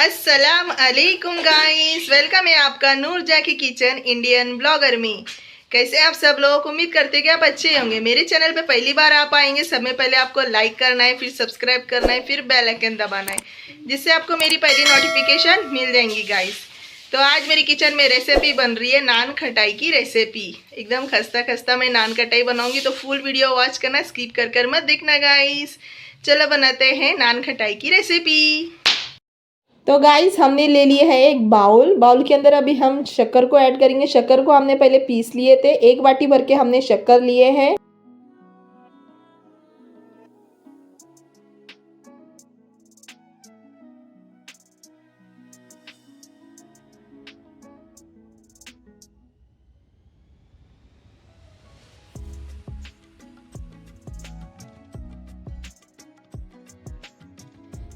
अस्सलाम अलैकुम guys, welcome है आपका नूर जैकी किचन इंडियन ब्लॉगर में। कैसे आप सब लोग? उम्मीद करते हैं कि आप अच्छे होंगे। मेरे चैनल पे पहली बार आप आएंगे, सब में पहले आपको लाइक करना है, फिर सब्सक्राइब करना है, फिर बेल आइकन दबाना है, जिससे आपको मेरी पहली नोटिफिकेशन मिल जाएंगी गाइस। तो आज मेरी किचन में रेसिपी बन रही है नान खटाई की रेसिपी। एकदम खस्ता खस्ता मैं नान खटाई बनाऊंगी, तो फुल वीडियो वॉच करना, स्किप कर कर मत देखना गाइस। चलो बनाते हैं नान खटाई की रेसिपी। तो गाइस हमने ले लिए है एक बाउल के अंदर अभी हम शक्कर को ऐड करेंगे। शक्कर को हमने पहले पीस लिए थे, 1 बाटी भर के हमने शक्कर लिए हैं।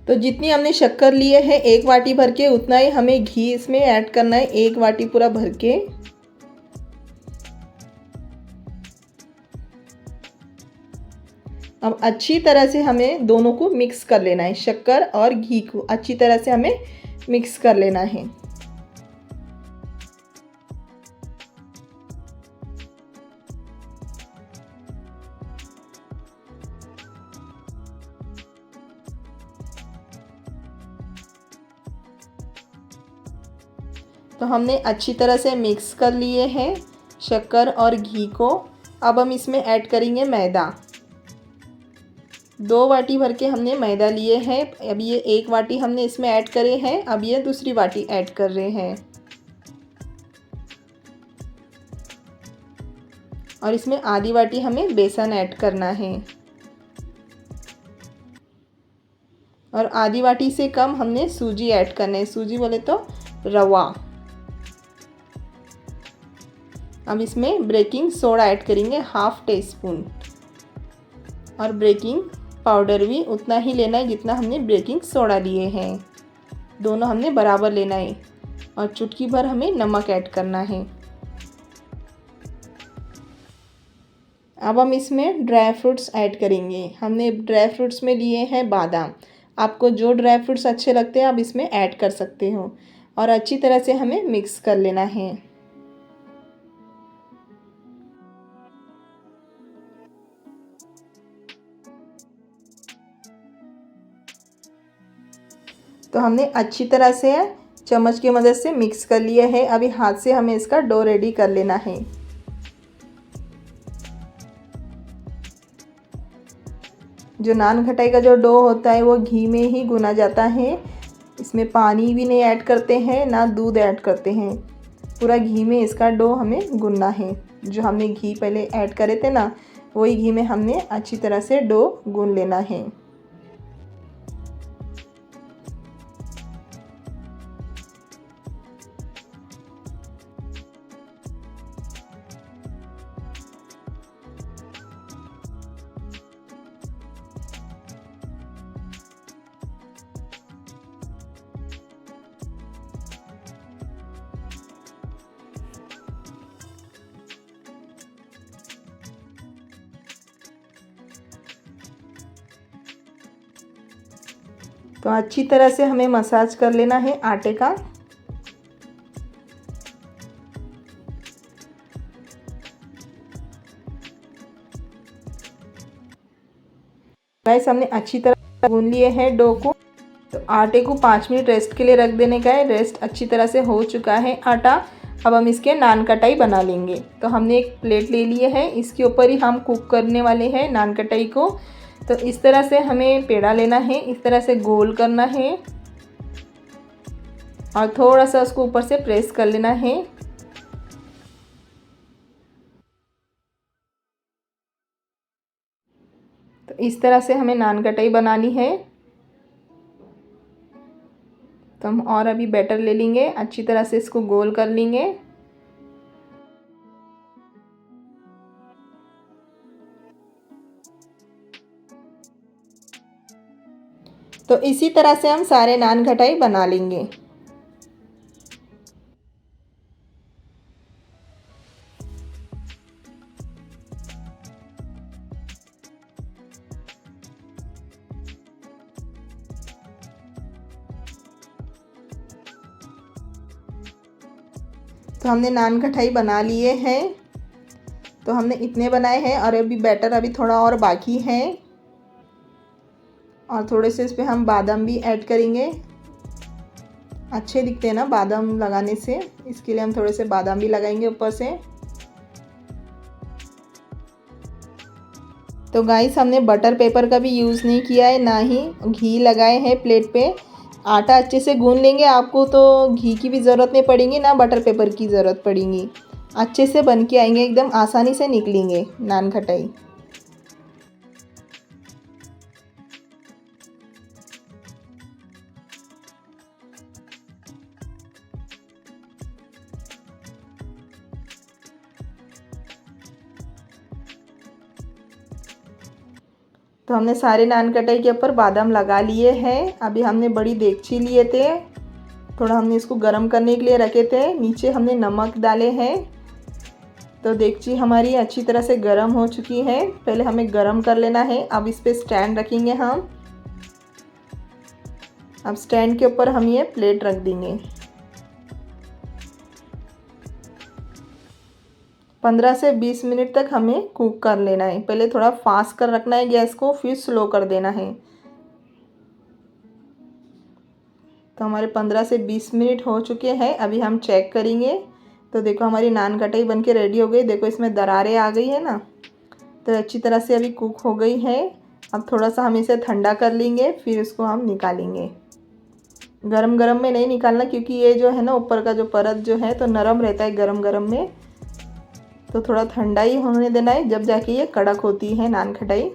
तो जितनी हमने शक्कर लिए हैं 1 बाटी भर के, उतना ही हमें घी इसमें ऐड करना है, 1 बाटी पूरा भर के। अब अच्छी तरह से हमें दोनों को मिक्स कर लेना है, शक्कर और घी को अच्छी तरह से हमें मिक्स कर लेना है। तो हमने अच्छी तरह से मिक्स कर लिए हैं शक्कर और घी को। अब हम इसमें ऐड करेंगे मैदा। 2 बाटी भर के हमने मैदा लिए हैं। अब ये 1 बाटी हमने इसमें ऐड करे हैं, अब ये दूसरी बाटी ऐड कर रहे हैं। और इसमें आधी बाटी हमें बेसन ऐड करना है, और आधी बाटी से कम हमने सूजी ऐड करना है। सूजी बोले तो रवा। अब इसमें बेकिंग सोडा ऐड करेंगे, 1/2 टीस्पून, और बेकिंग पाउडर भी उतना ही लेना है जितना हमने बेकिंग सोडा लिए हैं। दोनों हमने बराबर लेना है, और चुटकी भर हमें नमक ऐड करना है। अब हम इसमें ड्राई फ्रूट्स ऐड करेंगे। हमने ड्राई फ्रूट्स में लिए हैं बादाम। आपको जो ड्राई फ्रूट्स अच्छे लगते हैं आप इसमें ऐड कर सकते हो, और अच्छी तरह से हमें मिक्स कर लेना है। तो हमने अच्छी तरह से चम्मच की मदद से मिक्स कर लिया है। अभी हाथ से हमें इसका डो रेडी कर लेना है। जो नान खटाई का जो डो होता है वो घी में ही गुना जाता है। इसमें पानी भी नहीं ऐड करते हैं, ना दूध ऐड करते हैं। पूरा घी में इसका डो हमें गूंदना है। जो हमने घी पहले ऐड करे थे ना, वही घी में हमने अच्छी तरह से डो गूंद लेना है। तो अच्छी तरह से हमें मसाज कर लेना है आटे का। गाइस हमने अच्छी तरह गूंद लिए हैं डो को। तो आटे को 5 मिनट रेस्ट के लिए रख देने का है। रेस्ट अच्छी तरह से हो चुका है आटा। अब हम इसके नान कटाई बना लेंगे। तो हमने एक प्लेट ले लिए है, इसके ऊपर ही हम कुक करने वाले हैं नान कटाई को। तो इस तरह से हमें पेड़ा लेना है, इस तरह से गोल करना है, और थोड़ा सा उसको ऊपर से प्रेस कर लेना है। तो इस तरह से हमें नान कटाई बनानी है। तो हम और अभी बैटर ले लेंगे, अच्छी तरह से इसको गोल कर लेंगे। तो इसी तरह से हम सारे नान खटाई बना लेंगे। तो हमने नान खटाई बना लिए हैं। तो हमने इतने बनाए हैं और अभी बैटर अभी थोड़ा और बाकी है। और थोड़े से इस पर हम बादाम भी ऐड करेंगे, अच्छे दिखते हैं ना बादाम लगाने से, इसके लिए हम थोड़े से बादाम भी लगाएंगे ऊपर से। तो गाइस हमने बटर पेपर का भी यूज़ नहीं किया है, ना ही घी लगाए हैं प्लेट पे। आटा अच्छे से गूंद लेंगे, आपको तो घी की भी ज़रूरत नहीं पड़ेगी ना बटर पेपर की ज़रूरत पड़ेगी। अच्छे से बन के आएंगे, एकदम आसानी से निकलेंगे नान खटाई। तो हमने सारे नान कटाई के ऊपर बादाम लगा लिए हैं। अभी हमने बड़ी देगची लिए थे, थोड़ा हमने इसको गर्म करने के लिए रखे थे। नीचे हमने नमक डाले हैं। तो देगची हमारी अच्छी तरह से गर्म हो चुकी है, पहले हमें गर्म कर लेना है। अब इस पे स्टैंड रखेंगे हम। अब स्टैंड के ऊपर हम ये प्लेट रख देंगे। 15 से 20 मिनट तक हमें कुक कर लेना है। पहले थोड़ा फास्ट कर रखना है गैस को, फिर स्लो कर देना है। तो हमारे 15 से 20 मिनट हो चुके हैं। अभी हम चेक करेंगे। तो देखो हमारी नान कटाई बन के रेडी हो गई। देखो इसमें दरारें आ गई है ना, तो अच्छी तरह से अभी कुक हो गई है। अब थोड़ा सा हम इसे ठंडा कर लेंगे, फिर इसको हम निकालेंगे। गरम गरम में नहीं निकालना, क्योंकि ये जो है ना ऊपर का जो परत जो है तो नरम रहता है गरम गरम में। तो थोड़ा ठंडा ही होने देना है, जब जाके ये कड़क होती है नान खटाई।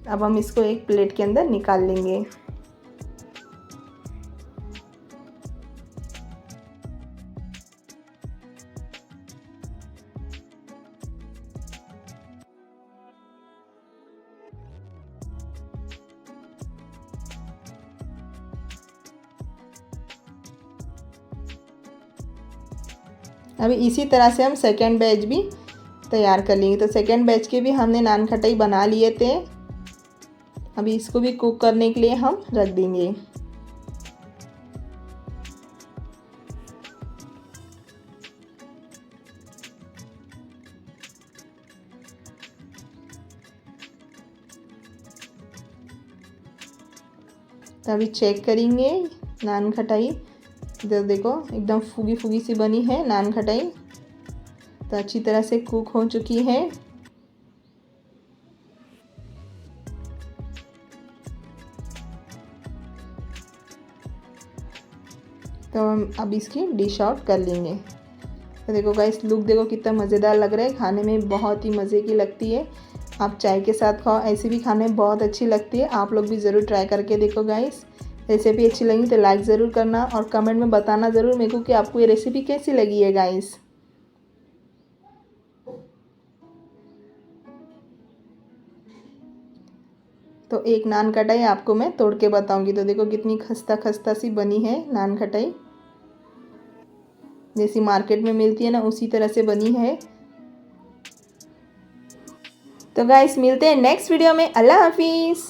अब हम इसको एक प्लेट के अंदर निकाल लेंगे। अभी इसी तरह से हम सेकेंड बैच भी तैयार कर लेंगे। तो सेकेंड बैच के भी हमने नान खटाई बना लिए थे। अभी इसको भी कुक करने के लिए हम रख देंगे। तो अभी चेक करेंगे नान खटाई। तो देखो एकदम फूगी फूगी सी बनी है नान खटाई, तो अच्छी तरह से कुक हो चुकी है। तो हम अब इसकी डिश आउट कर लेंगे। तो देखो गाइस लुक देखो कितना मज़ेदार लग रहा है, खाने में बहुत ही मज़े की लगती है। आप चाय के साथ खाओ, ऐसे भी खाने में बहुत अच्छी लगती है। आप लोग भी ज़रूर ट्राई करके देखो गाइस। रेसिपी अच्छी लगी तो लाइक ज़रूर करना और कमेंट में बताना ज़रूर मेरे को कि आपको ये रेसिपी कैसी लगी है गाइस। तो एक नान खटाई आपको मैं तोड़ के बताऊंगी। तो देखो कितनी खस्ता खस्ता सी बनी है नान खटाई, जैसी मार्केट में मिलती है ना उसी तरह से बनी है। तो गाइस मिलते हैं नेक्स्ट वीडियो में। अल्लाह हाफिज़।